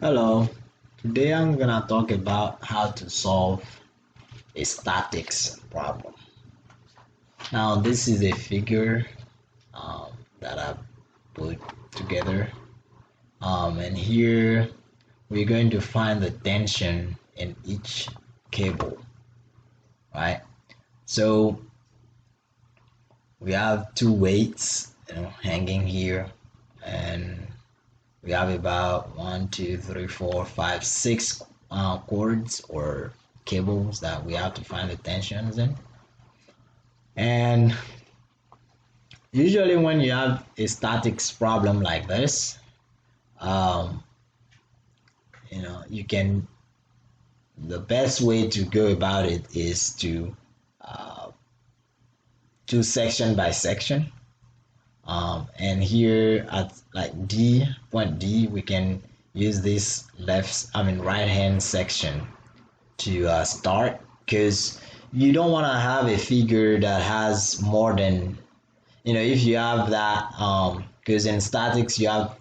Hello, today I'm gonna talk about how to solve a statics problem. Now, this is a figure that I put together, and here we're going to find the tension in each cable, right? So we have two weights, hanging here, and we have about one, two, three, four, five, six cords or cables that we have to find the tensions in. And usually when you have a statics problem like this, um, you can, the best way to go about it is to do section by section. And here at like D, point D, we can use this right hand section to start, because you don't want to have a figure that has more than, if you have that, because in statics you have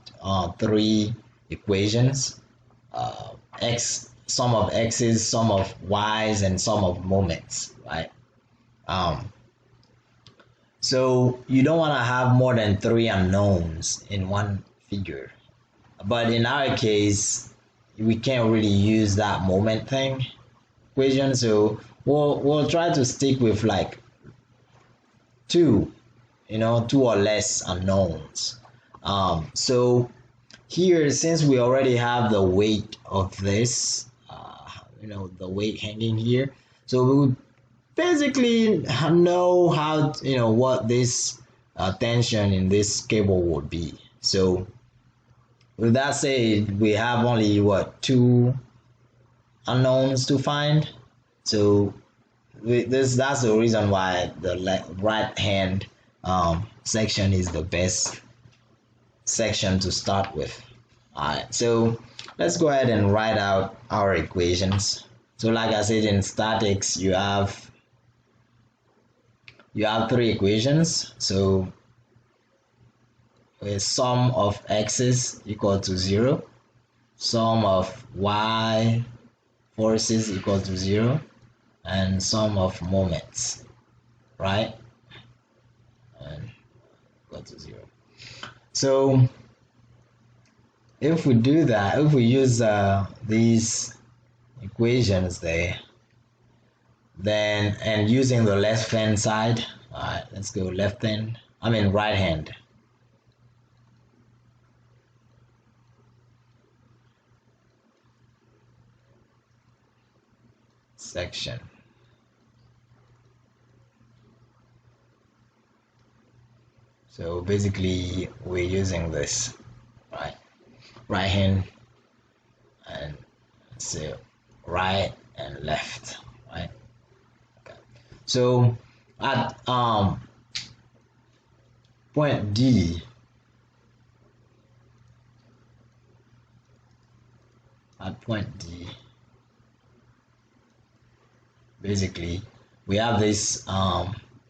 three equations, x, sum of x's, sum of y's, and sum of moments, right? um, so you don't want to have more than three unknowns in one figure, but in our case we can't really use that moment thing equation, so we'll try to stick with like two, two or less unknowns. So here, since we already have the weight of this, the weight hanging here, so we would basically know how, what this tension in this cable would be. So with that said, we have only what, two unknowns to find. So that's the reason why the right hand section is the best section to start with. All right, so let's go ahead and write out our equations. So like I said, in statics you have three equations. So a sum of x's equal to 0, sum of y forces equal to 0, and sum of moments, right? And equal to 0. So if we do that, if we use these equations there, then, and using the left hand side, all right, let's go right hand. Section. So basically we're using this, right hand, and so right and left, right? Okay. So at point D, basically we have this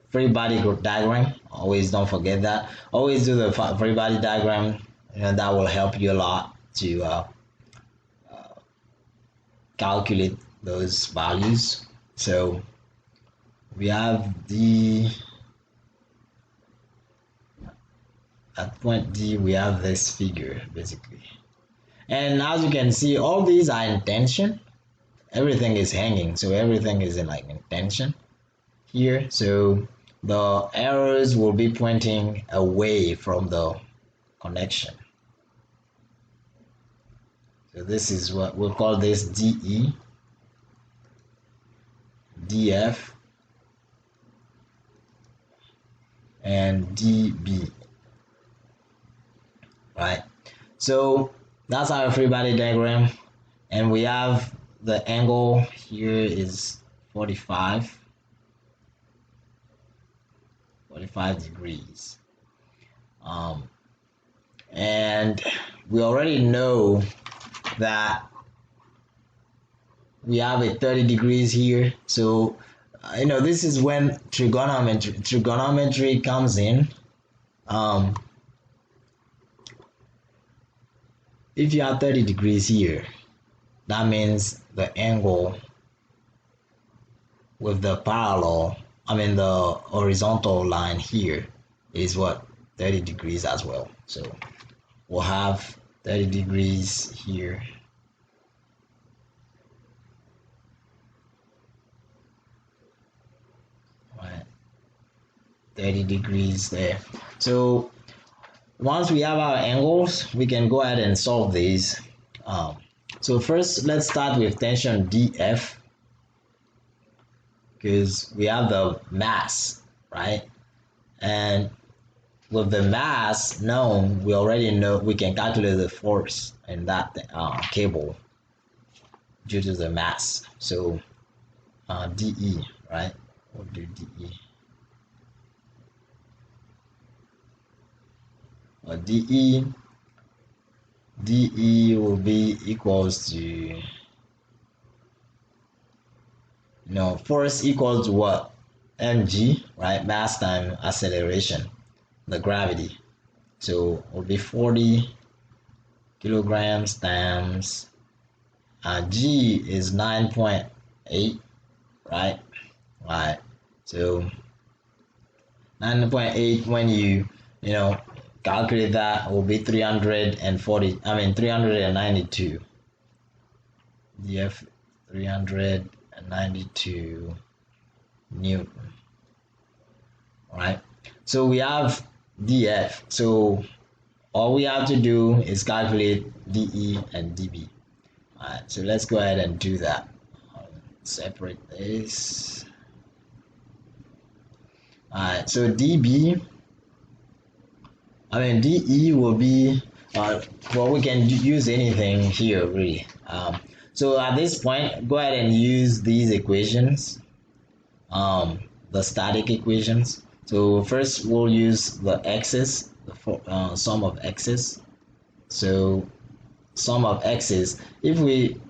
free body group diagram. Always don't forget that. Always do the free body diagram, and that will help you a lot to calculate those values. So we have at point D we have this figure basically, and as you can see, all these are in tension. Everything is hanging, so everything is in tension here. So the arrows will be pointing away from the connection. So this is what we'll call this DE, DF, and DB, right? So that's our free body diagram, and we have the angle here is 45 degrees, and we already know that we have a 30 degrees here. So this is when trigonometry comes in. if you have 30 degrees here, that means the angle with the the horizontal line here is what? 30 degrees as well. So we'll have 30 degrees here. Right. 30 degrees there. So once we have our angles, we can go ahead and solve these. So first, let's start with tension DF, because we have the mass, right? And with the mass known, we already know we can calculate the force in that cable due to the mass. So DE, right? We'll do DE. DE will be equals to, force equals to what? mg, right? Mass times acceleration, the gravity. So it will be 40 kilograms times g is 9.8, right? Right. So 9.8, when you calculate that, will be 392. DF 392 Newton. Right. So we have DF. So all we have to do is calculate DE and DB. Alright, so let's go ahead and do that. Separate this. Alright, so DE will be, we can use anything here really. So at this point, go ahead and use these equations, the static equations. So first we'll use the x's, the sum of x's. So sum of x's, if we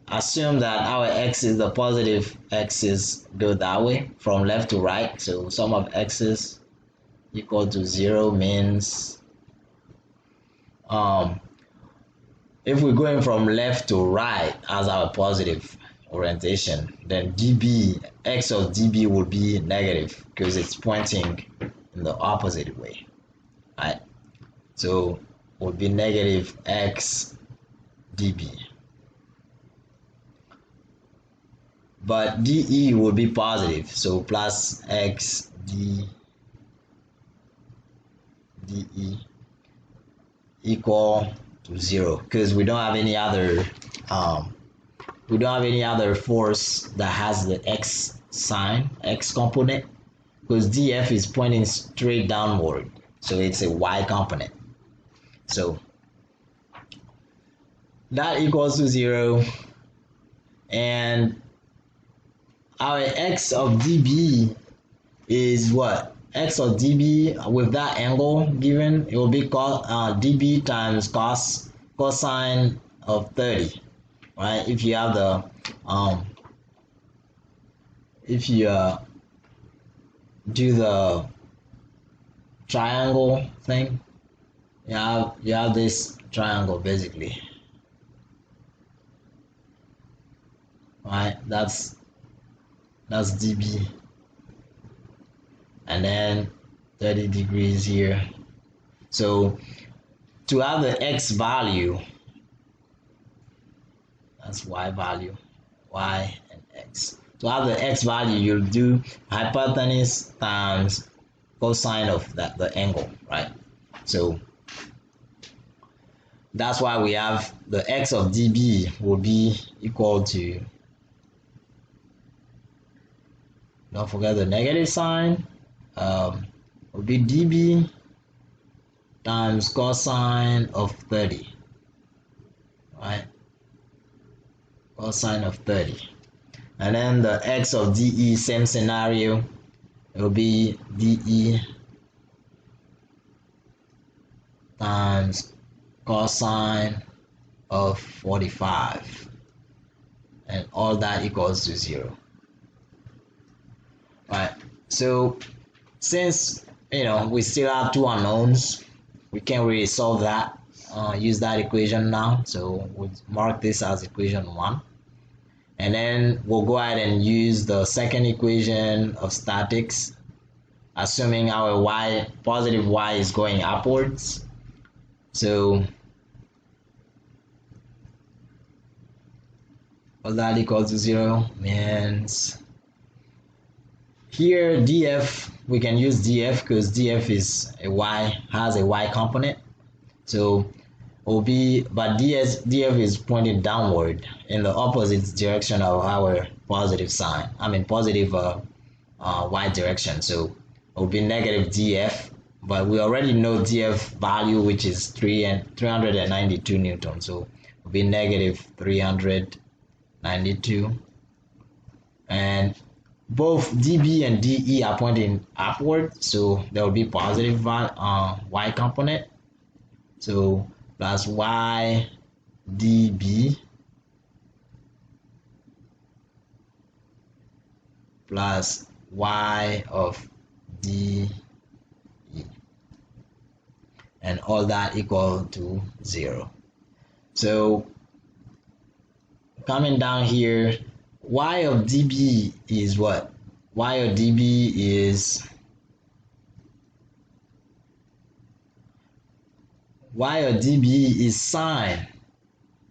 assume that our x's, the positive x's, go that way from left to right, so sum of x's equal to 0 means if we're going from left to right as our positive orientation, then x of dB will be negative because it's pointing in the opposite way, right? So would be negative x dB. But dE will be positive, so plus x dE equal to 0, because we don't have any other force that has the x sign, x component, because DF is pointing straight downward, so it's a y component. So that equals to 0, and our x of dB is what? X of dB with that angle given, it will be dB times cosine of 30, right? If you have the if you do the triangle thing, you have this triangle basically, right? That's dB, and then 30 degrees here. So to have the x value, that's y value, y and x. To have the x value, you'll do hypotenuse times cosine of the angle, right? So that's why we have the x of dB will be equal to, don't forget the negative sign, will be dB times cosine of 30, right? Cosine of 30. And then the x of dE, same scenario, it will be dE times cosine of 45, and all that equals to 0. Right, so since we still have two unknowns, we can't really solve that. use that equation now. So we'll mark this as equation 1. And then we'll go ahead and use the second equation of statics, assuming our positive y is going upwards. So all that equal to 0 means here df, we can use df because df is a y, has a y component. So will be, but df is pointing downward in the opposite direction of our positive sign. I mean positive y direction. So it will be negative df, but we already know df value, which is 392 newtons. So it will be negative 392, and both db and de are pointing upward, so there will be positive y component. So plus y db plus y of de, and all that equal to 0. So coming down here, y of db is what? Y of db is sine.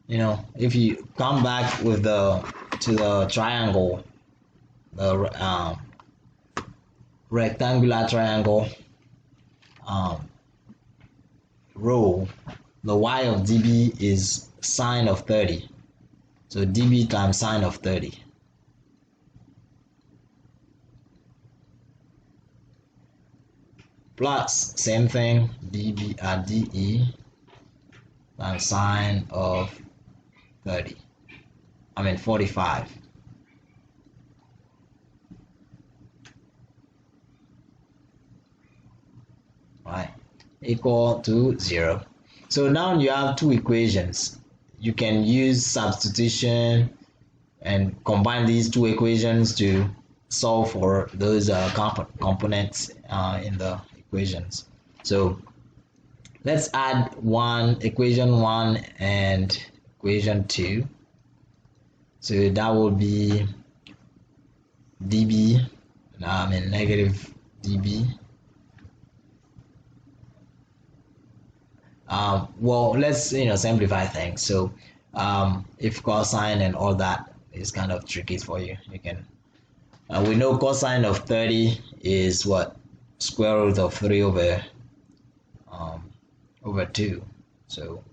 You know, if you come back with to the triangle, the rectangular triangle row, the y of db is sine of 30. So db times sine of 30. Plus same thing, de times sine of 30. I mean 45. Right, equal to 0. So now you have two equations. You can use substitution and combine these two equations to solve for those components in the equations. So let's add equation 1 and equation 2. So that will be db, negative db. Well, let's simplify things. So if cosine and all that is kind of tricky for you, you can we know cosine of 30 is what? Square root of 3 over 2. So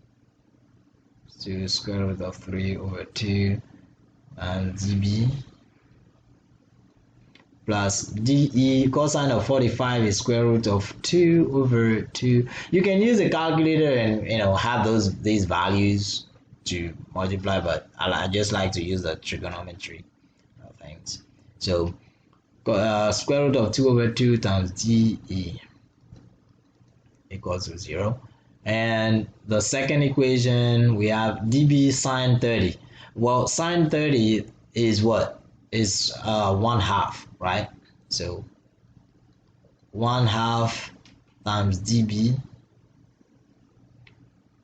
square root of 3 over 2 and db plus de. Cosine of 45 is square root of 2 over 2. You can use a calculator and have these values to multiply, but I just like to use the trigonometry things. So square root of 2 over 2 times de equals to 0. And the second equation, we have db sine 30. Well, sine 30 is what? Is 1/2, right? So 1/2 times db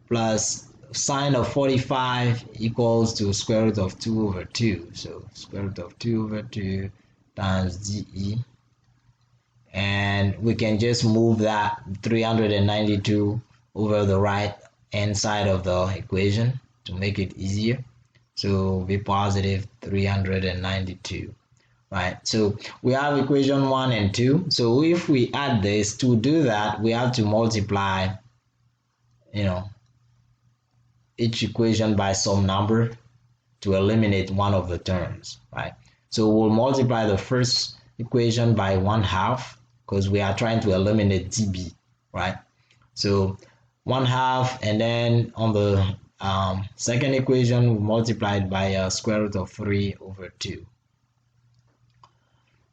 plus sine of 45 equals to square root of 2 over 2. So square root of 2 over 2 times de, and we can just move that 392 over the right hand side of the equation to make it easier. So be positive 392, right? So we have equation 1 and 2. So if we add this, to do that we have to multiply each equation by some number to eliminate one of the terms, right? So we'll multiply the first equation by 1/2 because we are trying to eliminate db, right? So 1/2, and then on the second equation we multiplied by square root of 3 over 2.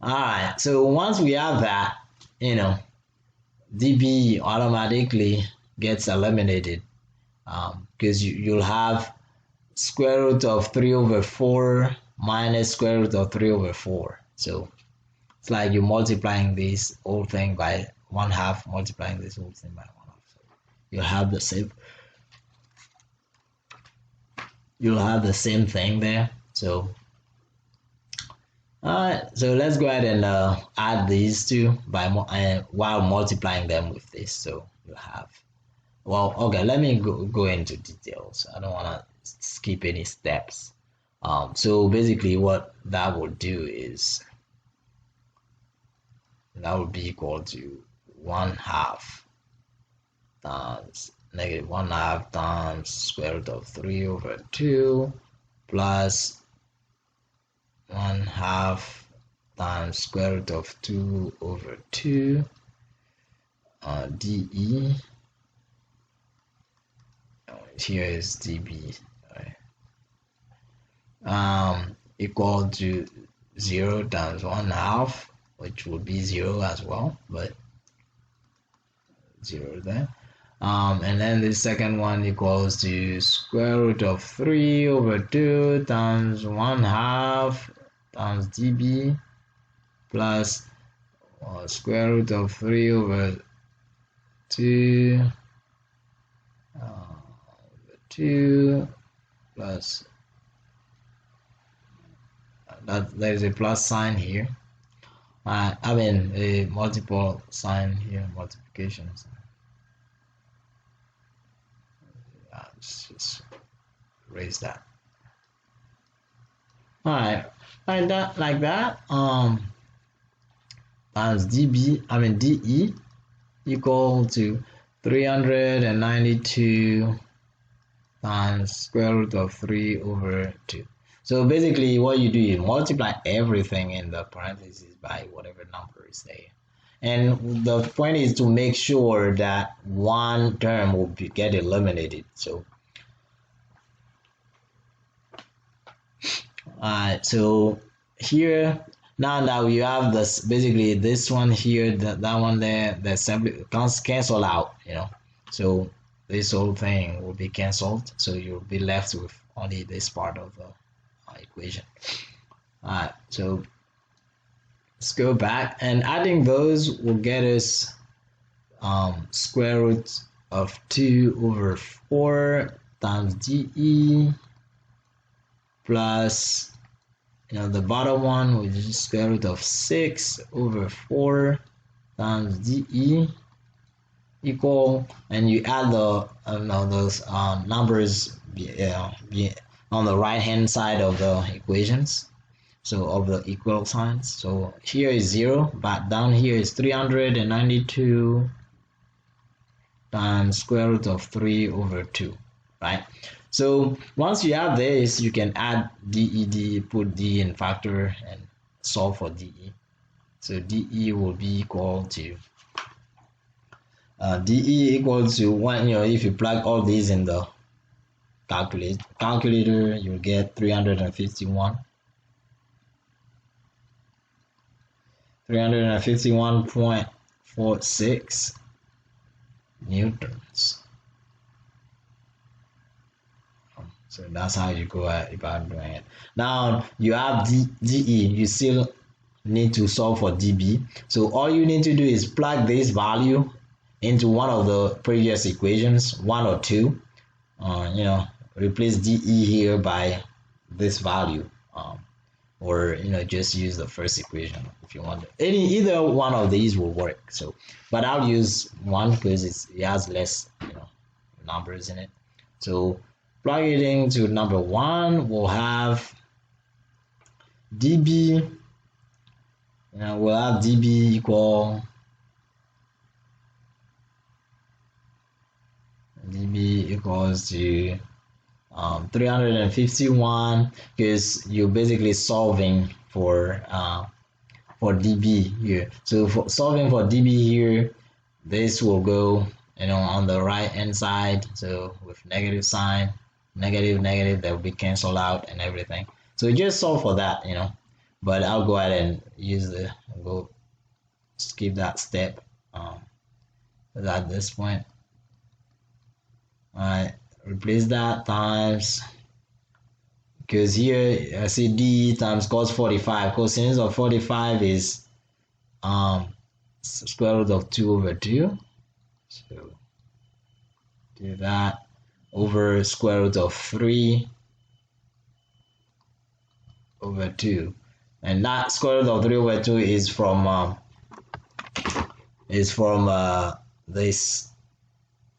All right, so once we have that, db automatically gets eliminated because you'll have square root of 3 over 4 minus square root of 3 over 4. So it's like you're multiplying this whole thing by 1/2, multiplying this whole thing by 1/2. So you'll have the same you'll have the same thing there. So alright, so let's go ahead and add these two by while multiplying them with this. So you have, well, okay, let me go into details. I don't want to skip any steps. So basically what that will do is that would be equal to 1/2 times negative 1/2 times square root of 3 over 2 plus 1/2 times square root of 2 over 2 dE. Here is dB, right? Equal to 0 times 1/2, which would be 0 as well, but 0 there. And then the second one equals to square root of 3 over 2 times 1/2 times dB plus square root of 3 over 2 2 plus that there's a plus sign here. I mean a multiple sign here, multiplication. Let's just erase that. Alright, like that. Times dB, I mean dE equal to 392 times square root of 3 over 2. So basically what you do, you multiply everything in the parentheses by whatever number is there. And the point is to make sure that one term will get eliminated. So so here, now that we have this, basically this one here, that one there, that simply cancel out, you know. So this whole thing will be cancelled. So you'll be left with only this part of the equation. Alright, so let's go back, and adding those will get us square root of 2 over 4 times dE plus, you know, the bottom one, which is square root of 6 over 4 times dE equal, and you add the those numbers be on the right hand side of the equations, so of the equal signs. So here is 0, but down here is 392 times square root of 3 over 2, right? So once you have this, you can add dE, put D in factor and solve for dE. So dE will be equal to dE equals to 1, you know, if you plug all these in the calculator, you'll get 351.46 newtons. So that's how you go about doing it. Now you have dE, you still need to solve for dB. So all you need to do is plug this value into one of the previous equations, 1 or 2. You know, replace dE here by this value, or you know, just use the first equation if you want. Either one of these will work. So, but I'll use 1 because it has less, you know, numbers in it. So plug it into number 1. We'll have dB. You know, we'll have dB equal dB equals to 351, because you're basically solving for dB here. So for solving for dB here, this will go, you know, on the right hand side. So with negative sign, negative, that will be canceled out and everything. So just solve for that, you know. But I'll go ahead and use skip that step at this point. Alright, replace that times, because here I see D times cos 45. Cosine of 45 is square root of 2 over 2. So do that over square root of 3 over 2, and that square root of 3 over 2 is from this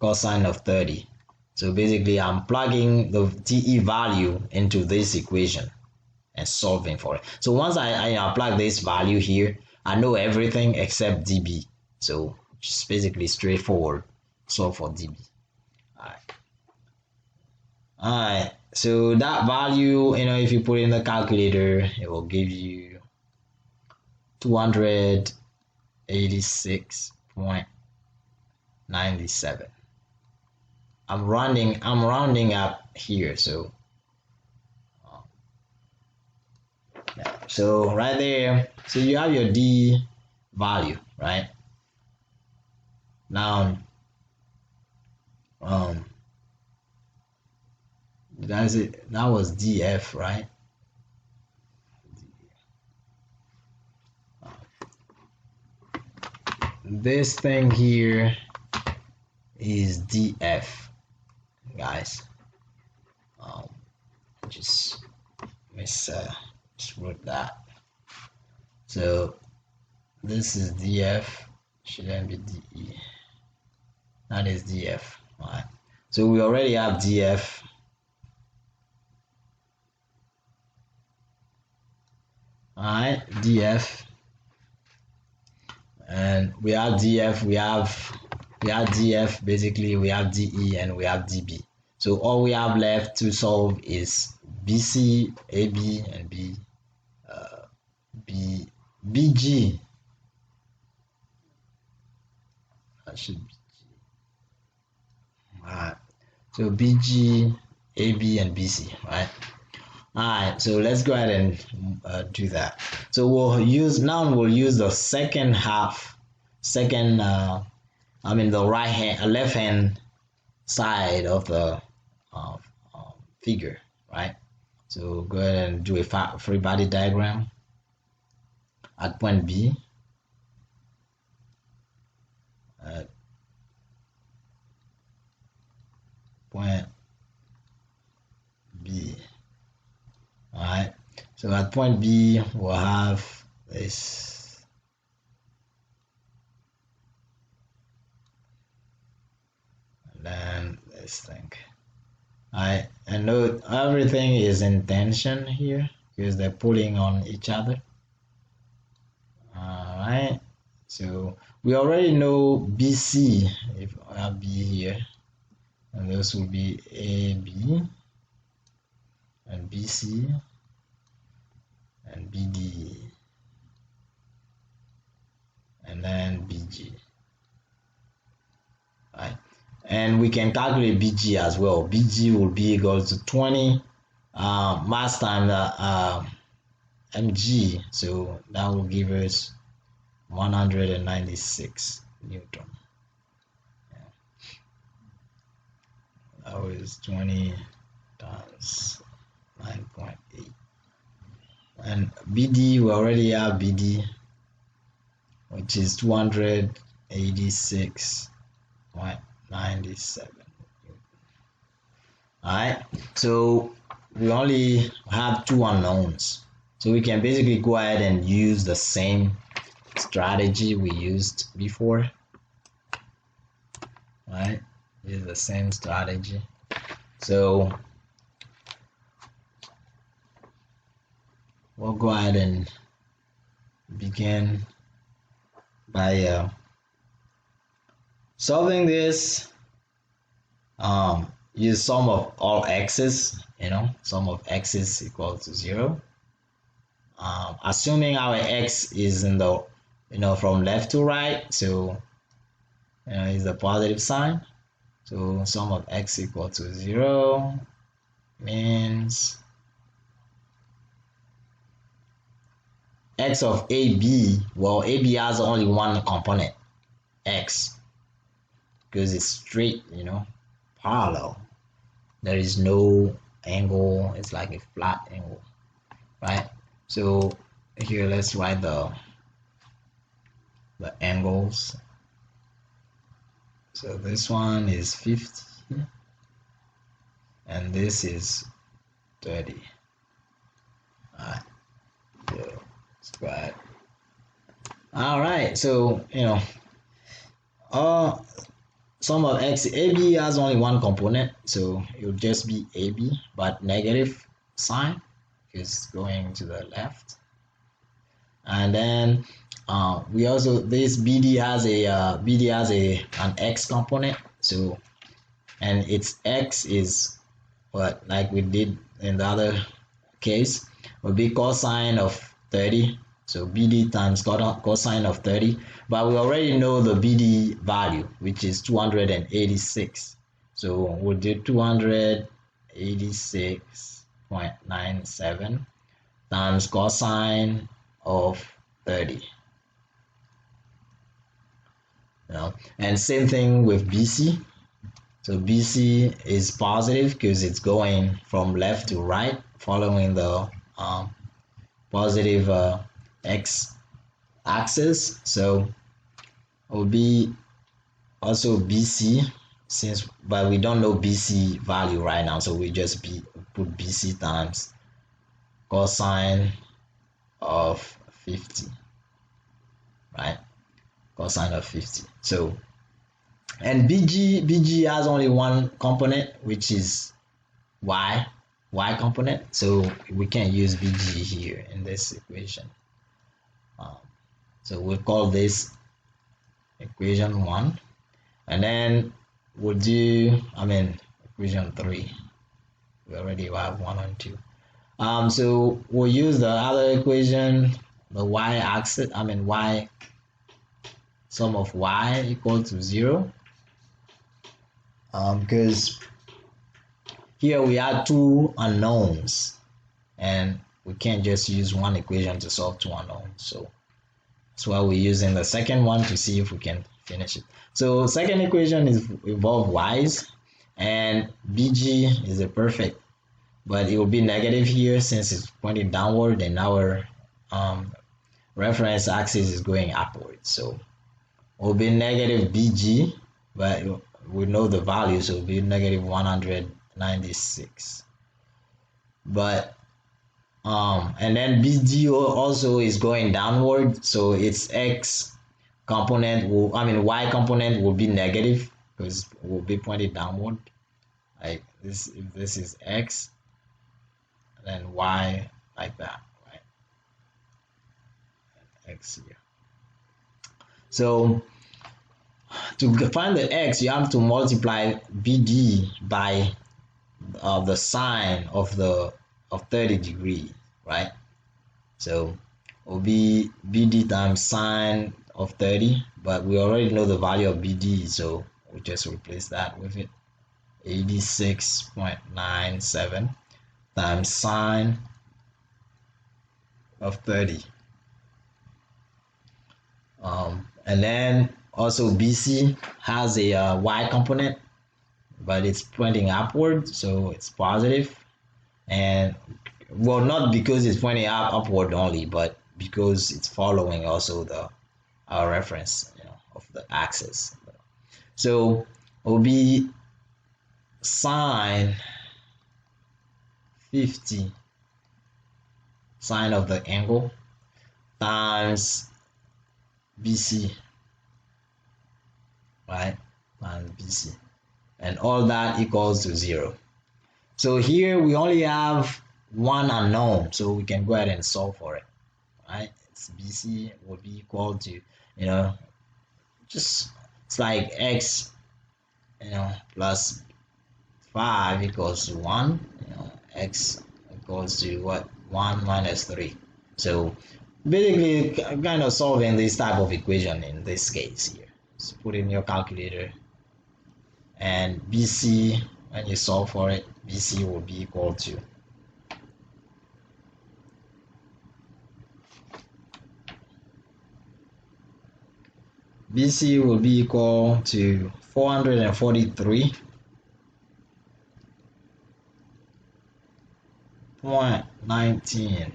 cosine of 30. So basically I'm plugging the TE value into this equation and solving for it. So once I plug this value here, I know everything except dB. So just basically straightforward, solve for dB. Alright, so that value, if you put it in the calculator, it will give you 286.97. I'm rounding up here, so yeah. So right there, so you have your D value, right? Now that's it. That was DF, right? This thing here is DF, guys. Just wrote that. So this is DF, shouldn't be DE. That is DF. All right. So we already have DF. All right, DF, and we have DF. We have DF. Basically, we have DE and we have DB. So all we have left to solve is BC, AB, and BG. That should be G. Alright. So BG, AB, and BC, right? Alright, so let's go ahead and do that. So we'll use the second half, the left hand side of the figure, right? So go ahead and do a free body diagram at point B. At point B. All right. So at point B, we'll have this. And then this thing. Alright, and note everything is in tension here because they're pulling on each other. Alright, so we already know BC, if I have B here, and this will be AB, and BC, and BD, and then BG. Right. And we can calculate BG as well. BG will be equal to 20 mass times mg, so that will give us 196 Newton. Yeah. That was 20 times 9.8. And BD, we already have BD, which is 286.97. Alright, so we only have two unknowns, so we can basically go ahead and use the same strategy we used before. Right, use the same strategy. So we'll go ahead and begin by solving this. Use sum of all x's, sum of x's equal to 0. Assuming our x is in the, from left to right, so is the positive sign. So sum of x equal to 0 means x of AB, well, AB has only one component, x, because it's straight, parallel. There is no angle, it's like a flat angle, right? So here, let's write the angles. So this one is 50 and this is 30. All right. squared. All right, so uh sum of x, AB has only one component, so it will just be AB, but negative sign is going to the left. And then we also, this BD has an x component, so, and its x is what, like we did in the other case, would be cosine of 30. So BD times cosine of 30, but we already know the BD value, which is 286. So we'll do 286.97 times cosine of 30. And same thing with BC. So BC is positive because it's going from left to right, following the positive x axis. So it will be also BC, but we don't know BC value right now, so we just put BC times cosine of 50, right? Cosine of 50. So, and BG has only one component, which is y component, so we can't use BG here in this equation. So we'll call this equation 1, and then we'll do, equation 3. We already have 1 and 2. So we'll use the other equation, the y-axis, y, sum of y equal to 0, because here we have two unknowns, and we can't just use one equation to solve two unknowns. So that's why we're using the second one to see if we can finish it. So second equation is involve y's, and BG is a perfect, but it will be negative here since it's pointing downward, and our reference axis is going upward. So it will be negative BG, but we know the value, so it will be negative 196. But and then BG also is going downward, so its x component will, y component will be negative because it will be pointed downward, like this. If this is x, then y like that, right? X here. So to find the x, you have to multiply BD by the sine of 30 degrees, right? So it will be BD times sine of 30, but we already know the value of BD, so we just replace that with it. 86.97 times sine of 30. And then also BC has a y component, but it's pointing upward, so it's positive. And well, not because it's pointing upward only, but because it's following also our reference, of the axis. So it will be sine 50, sine of the angle, times BC, right? Times BC, and all that equals to 0. So here we only have one unknown, so we can go ahead and solve for it, right? It's BC would be equal to, just, it's like x, plus 5 equals to 1, x equals to what? 1 minus 3. So basically kind of solving this type of equation in this case here. So put in your calculator, and BC, when you solve for it, BC will be equal to BC will be equal to 443.19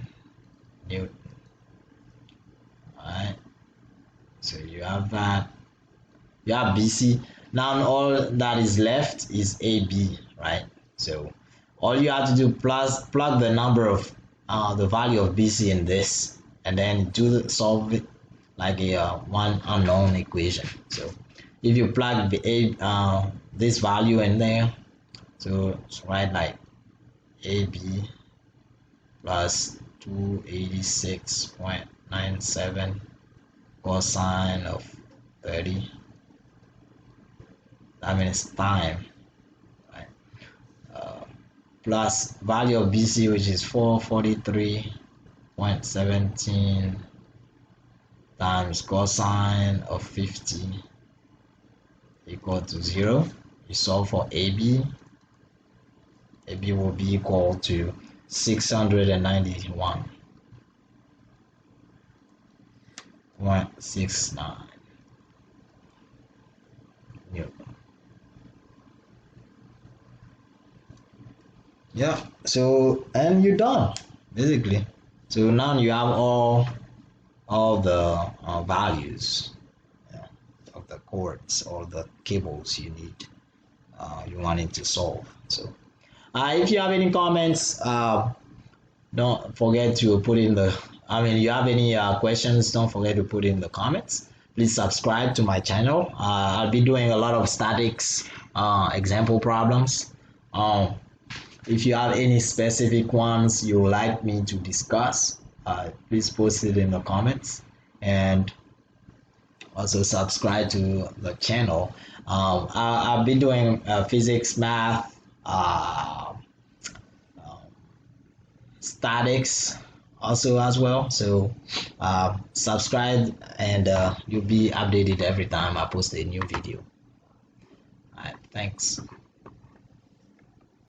Newton. Alright, so you have that, you have BC. Now all that is left is AB, right? So all you have to do, plug the number of the value of BC in this, and then solve it like a one unknown equation. So if you plug this value in there, so it's write like AB plus 286.97 cosine of 30. That means time, right? Plus value of BC, which is 443.17 times cosine of 50 equal to 0. You solve for AB. AB will be equal to 691.69 Newton. Yeah, so and you're done basically. So now you have all the values, yeah, of the cords or the cables you need, you wanted to solve. So if you have any comments, don't forget to put in the, you have any questions, don't forget to put in the comments. Please subscribe to my channel. I'll be doing a lot of statics example problems. If you have any specific ones you would like me to discuss, please post it in the comments, and also subscribe to the channel. I'll be doing physics, math, statics also as well. So subscribe, and you'll be updated every time I post a new video. All right, thanks.